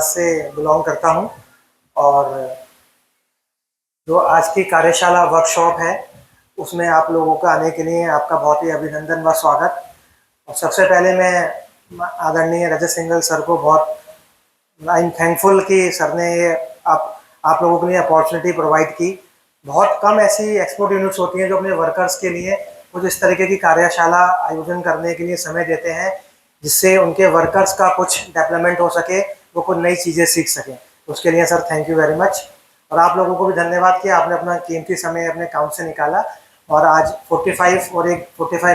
से बिलोंग करता हूं और जो आज की कार्यशाला वर्कशॉप है उसमें आप लोगों का आने के लिए आपका बहुत ही अभिनंदन व स्वागत। और सबसे पहले मैं आदरणीय रजत सिंघल सर को बहुत आई एम थैंकफुल कि सर ने ये आप लोगों के लिए अपॉर्चुनिटी प्रोवाइड की। बहुत कम ऐसी एक्सपोर्ट यूनिट्स होती हैं जो अपने वर्कर्स के लिए कुछ इस तरीके की कार्यशाला आयोजन करने के लिए समय देते हैं जिससे उनके वर्कर्स का कुछ डेवलपमेंट हो सके, वो कुछ नई चीज़ें सीख सकें। तो उसके लिए sir thank you very much. और आप लोगों को भी धन्यवाद कि आपने अपना कीमती समय अपने काम से निकाला और आज 45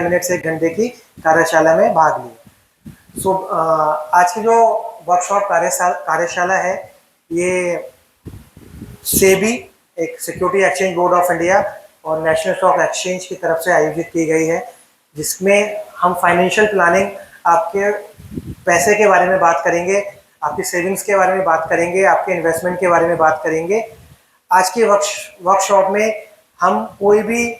मिनट से 1 घंटे की कार्यशाला में भाग लिया। आज की जो वर्कशॉप कार्यशाला है ये सेबी, एक security exchange board of India और नेशनल स्टॉक एक्सचेंज की तरफ से आयोजित की गई है, जिसमें हम फाइनेंशियल प्लानिंग, आपके पैसे के बारे में बात करेंगे, आपकी सेविंग्स के बारे में बात करेंगे, आपके इन्वेस्टमेंट के बारे में बात करेंगे। आज की वर्कशॉप में हम कोई भी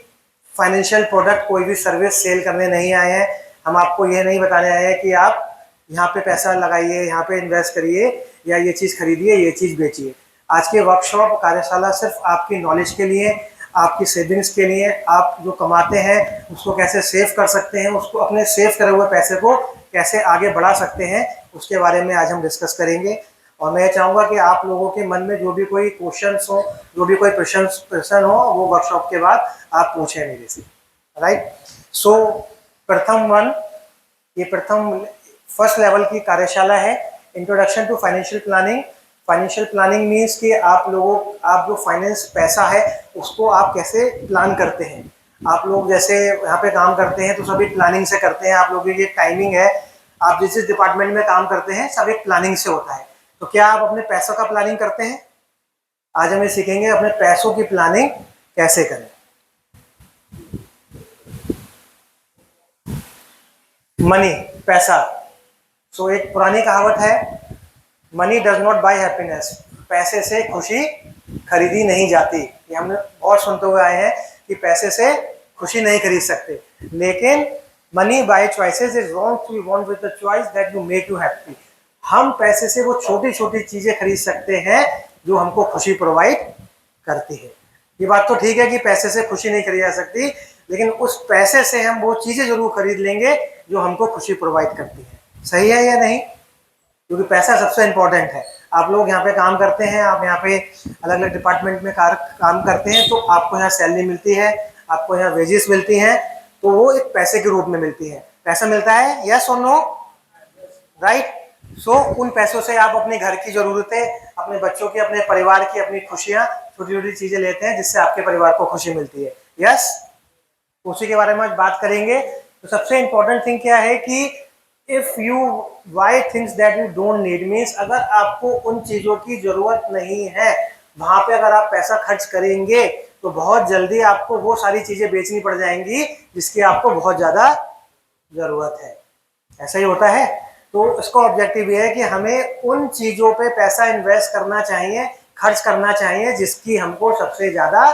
फाइनेंशियल प्रोडक्ट, कोई भी सर्विस सेल करने नहीं आए हैं। हम आपको यह नहीं बताने आए हैं कि आप यहाँ पे पैसा लगाइए, यहाँ पे इन्वेस्ट करिए या ये चीज़ खरीदिए, ये चीज़ बेचिए। आज की वर्कशॉप कार्यशाला सिर्फ आपकी नॉलेज के लिए, आपकी सेविंग्स के लिए, आप जो कमाते हैं उसको कैसे सेव कर सकते हैं, उसको अपने सेव करे हुए पैसे को कैसे आगे बढ़ा सकते हैं, उसके बारे में आज हम डिस्कस करेंगे। और मैं चाहूँगा कि आप लोगों के मन में जो भी कोई क्वेश्चंस हो, जो भी कोई प्रश्न हो, वो वर्कशॉप के बाद आप पूछें मेरे से। राइट। सो प्रथम फर्स्ट लेवल की कार्यशाला है, introduction to financial planning. Financial planning means कि आप जो फाइनेंस पैसा है उसको आप कैसे प्लान करते हैं। आप लोग जैसे यहाँ पे काम करते हैं तो सभी प्लानिंग से करते हैं। आप लोगों की एक टाइमिंग है, आप जिस डिपार्टमेंट में काम करते हैं सब एक प्लानिंग से होता है। तो क्या आप अपने पैसों का प्लानिंग करते हैं? आज हम ये सीखेंगे अपने पैसों की प्लानिंग कैसे करें। मनी, पैसा। सो एक पुरानी कहावत है, money does not buy happiness. पैसे से खुशी खरीदी नहीं जाती। ये हमने बहुत सुनते हुए आए हैं कि पैसे से खुशी नहीं खरीद सकते, लेकिन money by choices is want you want with the choice that you make you happy. हम पैसे से वो छोटी छोटी चीजें खरीद सकते हैं जो हमको खुशी प्रोवाइड करती है। ये बात तो ठीक है कि पैसे से खुशी नहीं खरीदी जा सकती, लेकिन उस पैसे से हम वो चीजें जरूर खरीद लेंगे जो हमको खुशी प्रोवाइड करती है। सही है या नहीं? क्योंकि पैसा सबसे इंपॉर्टेंट है। आप लोग यहाँ पे काम करते हैं, आप यहाँ पे अलग अलग डिपार्टमेंट में काम करते हैं, तो आपको यहाँ सैलरी मिलती है, आपको यहाँ वेजेस मिलती हैं, तो वो एक पैसे के रूप में मिलती है। पैसा मिलता है, यस और नो? राइट। सो उन पैसों से आप अपने घर की जरूरतें, अपने बच्चों की, अपने परिवार की, अपनी खुशियां, छोटी छोटी चीजें लेते हैं जिससे आपके परिवार को खुशी मिलती है। यस, उसी के बारे में आज बात करेंगे। तो सबसे इंपॉर्टेंट थिंग क्या है कि if you buy things that you don't need, means अगर आपको उन चीजों की जरूरत नहीं है, वहां पे अगर आप पैसा खर्च करेंगे तो बहुत जल्दी आपको वो सारी चीजें बेचनी पड़ जाएंगी जिसकी आपको बहुत ज्यादा जरूरत है। ऐसा ही होता है। तो इसका ऑब्जेक्टिव ये है कि हमें उन चीजों पे पैसा इन्वेस्ट करना चाहिए, खर्च करना चाहिए जिसकी हमको सबसे ज्यादा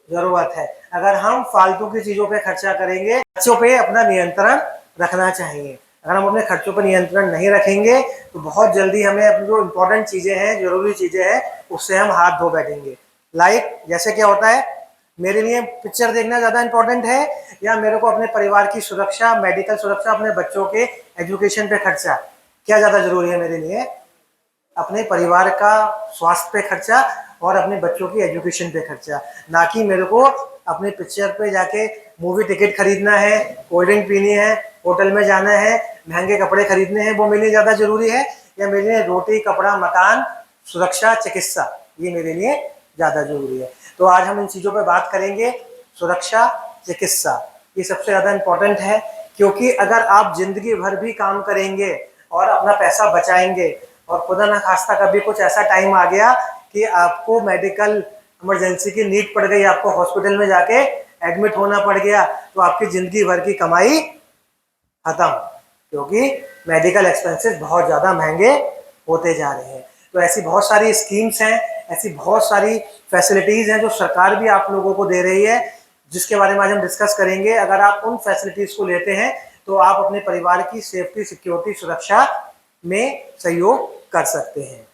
जरूरत है। अगर हम फालतू की चीजों पे खर्चा करेंगे, खर्चों पे अपना नियंत्रण रखना चाहिए। अगर हम अपने खर्चों पर नियंत्रण नहीं रखेंगे तो बहुत जल्दी हमें अपनी जो इंपॉर्टेंट चीजें हैं, जरूरी चीजें हैं, उससे हम हाथ धो बैठेंगे। लाइक जैसे क्या होता है, मेरे लिए पिक्चर देखना ज्यादा इंपॉर्टेंट है या मेरे को अपने परिवार की सुरक्षा, मेडिकल सुरक्षा, अपने बच्चों के एजुकेशन पे खर्चा, क्या ज्यादा जरूरी है मेरे लिए? अपने परिवार का स्वास्थ्य पे खर्चा और अपने बच्चों की एजुकेशन पे खर्चा, ना कि मेरे को अपने पिक्चर पे जाके मूवी टिकट खरीदना है, कोल्ड ड्रिंक पीनी है, होटल में जाना है, महंगे कपड़े खरीदने हैं, वो मेरे लिए ज्यादा जरूरी है, या मेरे लिए रोटी, कपड़ा, मकान, सुरक्षा, चिकित्सा, ये मेरे लिए ज्यादा जरूरी है। तो आज हम इन चीजों पे बात करेंगे। सुरक्षा, चिकित्सा, ये सबसे ज्यादा इंपॉर्टेंट है, क्योंकि अगर आप जिंदगी भर भी काम करेंगे और अपना पैसा बचाएंगे और खुदा ना खास्ता कभी कुछ ऐसा टाइम आ गया कि आपको मेडिकल इमरजेंसी की नीड पड़ गई, आपको हॉस्पिटल में जाके एडमिट होना पड़ गया, तो आपकी जिंदगी भर की कमाई खत्म, क्योंकि मेडिकल एक्सपेंसेस बहुत ज्यादा महंगे होते जा रहे हैं। तो ऐसी बहुत सारी स्कीम्स हैं, ऐसी बहुत सारी फैसिलिटीज हैं जो सरकार भी आप लोगों को दे रही है, जिसके बारे में आज हम डिस्कस करेंगे। अगर आप उन फैसिलिटीज को लेते हैं तो आप अपने परिवार की सेफ्टी, सिक्योरिटी, सुरक्षा में सहयोग कर सकते हैं।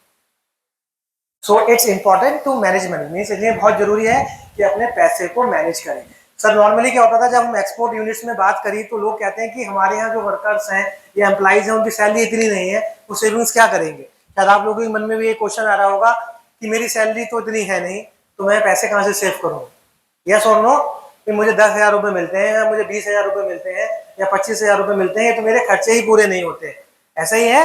So it's important to manage money, means इसलिए बहुत जरूरी है कि अपने पैसे को मैनेज करें। सर नॉर्मली क्या होता था, जब हम एक्सपोर्ट यूनिट्स में बात करी तो लोग कहते हैं कि हमारे यहाँ जो वर्कर्स हैं या एम्प्लॉइज हैं उनकी सैलरी इतनी नहीं है, वो सेविंग्स क्या करेंगे। शायद आप लोगों के मन में भी ये क्वेश्चन आ रहा होगा कि मेरी सैलरी तो इतनी है नहीं, तो मैं पैसे कहाँ से सेव करूँ। यस और नो, कि मुझे 10,000 रुपये मिलते हैं या मुझे 20,000 रुपये मिलते हैं या 25,000 रुपये मिलते हैं, तो मेरे खर्चे ही पूरे नहीं होते, ऐसा ही है,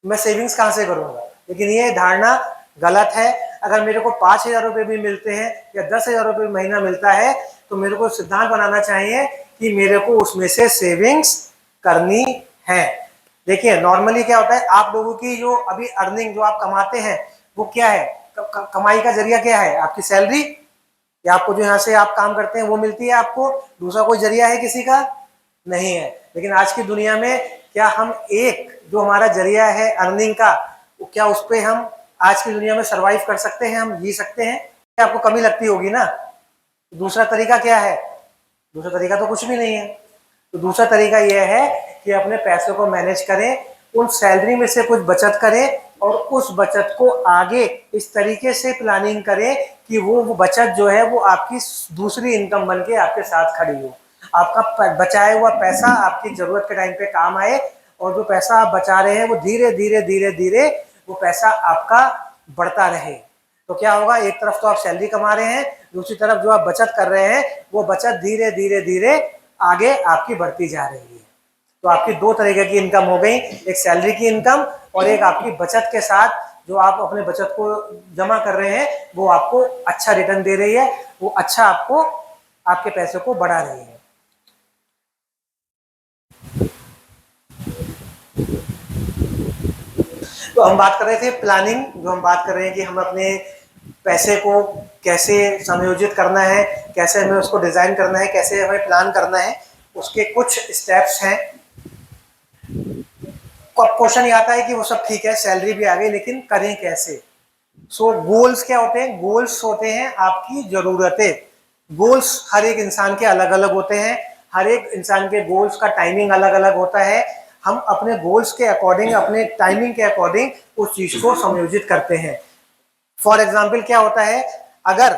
मैं सेविंग्स कहाँ से करूँगा। लेकिन ये धारणा गलत है। अगर मेरे को 5,000 रुपये भी मिलते हैं या 10,000 रुपये महीना मिलता है, तो मेरे को सिद्धांत बनाना चाहिए कि मेरे को उसमें से सेविंग्स करनी है। देखिए नॉर्मली क्या होता है, आप लोगों की जो अभी अर्निंग जो आप कमाते हैं वो क्या है, कमाई का जरिया क्या है, आपकी सैलरी, या आपको जो यहाँ से आप काम करते हैं वो मिलती है आपको, दूसरा कोई जरिया है किसी का, नहीं है। लेकिन आज की दुनिया में क्या हम एक जो हमारा जरिया है अर्निंग का, क्या उस पर हम आज की दुनिया में सरवाइव कर सकते हैं, हम जी सकते हैं? आपको कमी लगती होगी ना। दूसरा तरीका क्या है, दूसरा तरीका तो कुछ भी नहीं है। तो दूसरा तरीका यह है कि अपने पैसों को मैनेज करें, उन सैलरी में से कुछ बचत करें और उस बचत को आगे इस तरीके से प्लानिंग करें कि वो बचत जो है वो आपकी दूसरी इनकम बन के आपके साथ खड़ी हो। आपका बचाया हुआ पैसा आपकी जरूरत के टाइम पे काम आए, और जो पैसा आप बचा रहे हैं वो धीरे धीरे धीरे धीरे वो पैसा आपका बढ़ता रहे। तो क्या होगा, एक तरफ तो आप सैलरी कमा रहे हैं, दूसरी तरफ जो आप बचत कर रहे हैं वो बचत धीरे धीरे धीरे आगे आपकी बढ़ती जा रही है। तो आपकी दो तरीके की इनकम हो गई, एक सैलरी की इनकम और एक आपकी बचत के साथ जो आप अपने बचत को जमा कर रहे हैं वो आपको अच्छा रिटर्न दे रही है, वो अच्छा आपको आपके पैसे को बढ़ा रही है। तो हम बात कर रहे थे प्लानिंग, जो हम बात कर रहे हैं कि हम अपने पैसे को कैसे समायोजित करना है, कैसे हमें उसको डिजाइन करना है, कैसे हमें प्लान करना है, उसके कुछ स्टेप्स हैं। क्वेश्चन ये आता है कि वो सब ठीक है, सैलरी भी आ गई, लेकिन करें कैसे। सो गोल्स क्या होते हैं, गोल्स होते हैं आपकी जरूरतें। गोल्स हर एक इंसान के अलग अलग होते हैं, हर एक इंसान के गोल्स का टाइमिंग अलग अलग होता है। हम अपने गोल्स के अकॉर्डिंग, अपने टाइमिंग के अकॉर्डिंग उस चीज को समायोजित करते हैं। फॉर एग्जाम्पल क्या होता है, अगर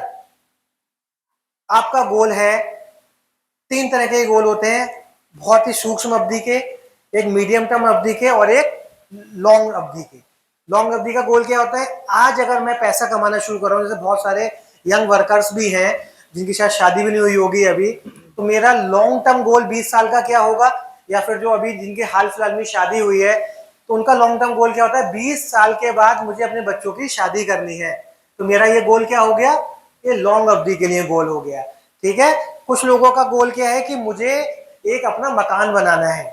आपका गोल है, तीन तरह के गोल होते हैं, बहुत ही सूक्ष्म अवधि के, एक मीडियम टर्म अवधि के और एक लॉन्ग अवधि के। लॉन्ग अवधि का गोल क्या होता है, आज अगर मैं पैसा कमाना शुरू कर रहा हूँ, जैसे बहुत सारे यंग वर्कर्स भी हैं जिनकी शायद शादी भी नहीं हुई होगी अभी, तो मेरा लॉन्ग टर्म गोल 20 साल का क्या होगा, या फिर जो अभी जिनके हाल फिलहाल में शादी हुई है तो उनका लॉन्ग टर्म गोल क्या होता है, 20 साल के बाद मुझे अपने बच्चों की शादी करनी है। तो मेरा ये गोल क्या हो गया, ये लॉन्ग अवधि के लिए गोल हो गया। ठीक है, कुछ लोगों का गोल क्या है कि मुझे एक अपना मकान बनाना है।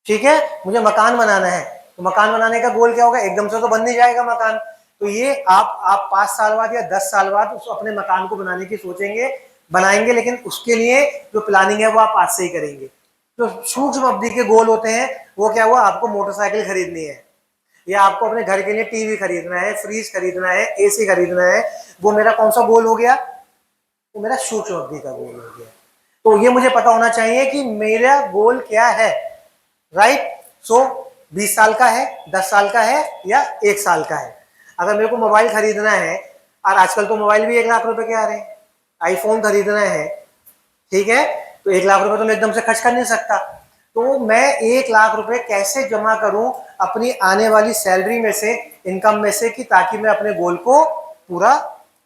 ठीक है, मुझे मकान बनाना है, तो मकान बनाने का गोल क्या होगा, एकदम से तो बन नहीं जाएगा मकान, तो ये आप 5 साल बाद या 10 साल बाद उस अपने मकान को बनाने की सोचेंगे, बनाएंगे, लेकिन उसके लिए जो प्लानिंग है वो आप आज से ही करेंगे। तो सूक्ष्म अवधि के गोल होते हैं, वो क्या हुआ, आपको मोटरसाइकिल खरीदनी है, या आपको अपने घर के लिए टीवी खरीदना है, फ्रिज खरीदना है, एसी खरीदना है, वो मेरा कौन सा गोल हो गया, वो मेरा सूक्ष्म अवधि का गोल हो गया। तो ये मुझे पता होना चाहिए कि मेरा गोल क्या है, राइट। सो 20 साल का है, 10 साल का है या 1 साल का है। अगर मेरे को मोबाइल खरीदना है, और आजकल तो मोबाइल भी 1 लाख रुपए के आ रहे हैं, आईफोन खरीदना है, ठीक है, तो 1 लाख रुपए तो मैं एकदम से खर्च कर नहीं सकता। तो मैं 1 लाख रुपए कैसे जमा करूं अपनी आने वाली सैलरी में से, इनकम में से, कि ताकि मैं अपने गोल को पूरा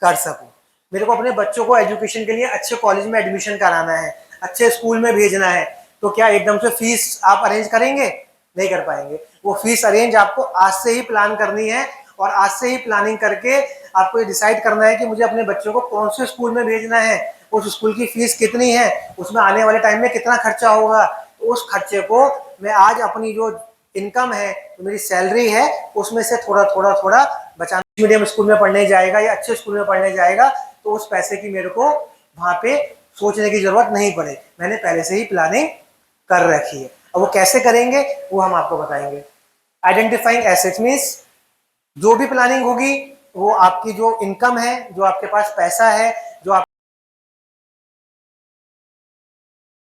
कर सकूं। मेरे को अपने बच्चों को एजुकेशन के लिए अच्छे कॉलेज में एडमिशन कराना है, अच्छे स्कूल में भेजना है, तो क्या एकदम से फीस आप अरेंज करेंगे, नहीं कर पाएंगे। वो फीस अरेंज आपको आज से ही प्लान करनी है, और आज से ही प्लानिंग करके आपको ये डिसाइड करना है कि मुझे अपने बच्चों को कौन से स्कूल में भेजना है, उस स्कूल की फीस कितनी है, उसमें आने वाले टाइम में कितना खर्चा होगा। उस खर्चे को मैं आज अपनी जो इनकम है, जो मेरी सैलरी है, उसमें से थोड़ा थोड़ा थोड़ा बचाना। मीडियम स्कूल में पढ़ने जाएगा या अच्छे स्कूल में पढ़ने जाएगा, तो उस पैसे की मेरे को वहां पे सोचने की जरूरत नहीं पड़े, मैंने पहले से ही प्लानिंग कर रखी है। अब वो कैसे करेंगे वो हम आपको बताएंगे। आइडेंटिफाइंग एसेट्स मीन्स जो भी प्लानिंग होगी वो आपकी जो इनकम है, जो आपके पास पैसा है,